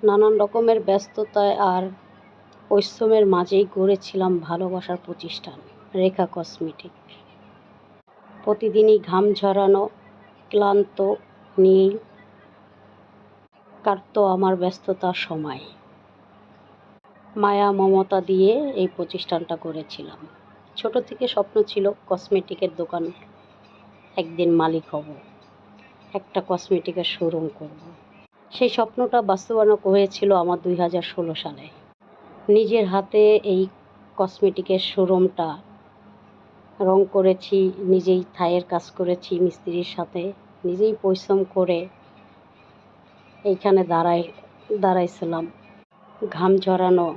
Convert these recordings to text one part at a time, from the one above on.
নানান রকমের ব্যস্ততায় আর পরিশ্রমের মাঝেই গড়েছিলাম ভালোবাসার প্রতিষ্ঠান রেখা কসমেটিক। প্রতিদিনই ঘাম ঝরানো ক্লান্ত নিয়েই কাটতো আমার ব্যস্ততার সময়। মায়া মমতা দিয়ে এই প্রতিষ্ঠানটা করেছিলাম। ছোট থেকে স্বপ্ন ছিল কসমেটিকের দোকান একদিন মালিক হব, একটা কসমেটিকের শোরুম করব। সেই স্বপ্নটা বাস্তবায়ন হয়েছিল আমার 2016 সালে। নিজের হাতে এই কসমেটিকের শোরুমটা রং করেছি, নিজেই থাইয়ের কাজ করেছি মিস্ত্রির সাথে, নিজেই পরিশ্রম করে এইখানে দাঁড়াইছিলাম। ঘাম ঝরানো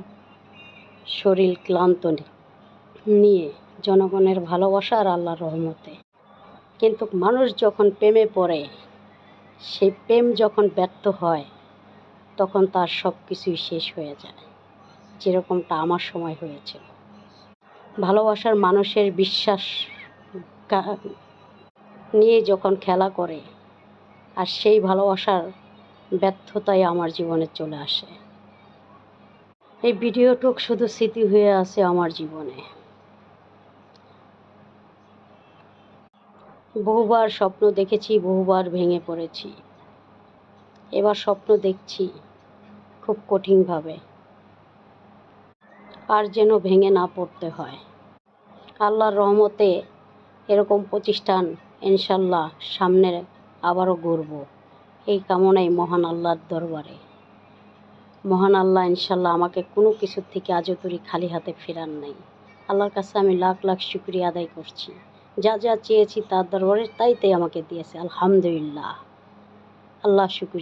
শরীর ক্লান্ত নিয়ে জনগণের ভালোবাসা আর আল্লাহর রহমতে। কিন্তু মানুষ যখন প্রেমে পড়ে, সেই প্রেম যখন ব্যর্থ হয়, তখন তার সব কিছুই শেষ হয়ে যায়, যেরকমটা আমার সময় হয়েছিল। ভালোবাসার মানুষের বিশ্বাস নিয়ে যখন খেলা করে, আর সেই ভালোবাসার ব্যর্থতাই আমার জীবনে চলে আসে। এই ভিডিওটুক শুধু স্মৃতি হয়ে আছে আমার জীবনে। বহুবার স্বপ্ন দেখেছি, বহুবার ভেঙে পড়েছি। এবার স্বপ্ন দেখছি খুব কঠিনভাবে, আর যেন ভেঙে না পড়তে হয়। আল্লাহর রহমতে এরকম প্রতিষ্ঠান ইনশাল্লাহ সামনে আবারও গড়ব, এই কামনাই মহান আল্লাহর দরবারে। মহান আল্লাহ ইনশাল্লাহ আমাকে কোনো কিছুর থেকে আজও তরি খালি হাতে ফেরান নাই। আল্লাহর কাছে আমি লাখ লাখ শুকরিয়া আদায় করছি। যা যা চেয়েছি তার দরবারে তাই আমাকে দিয়েছে, আলহামদুলিল্লাহ। আল্লাহ শুকরিয়া।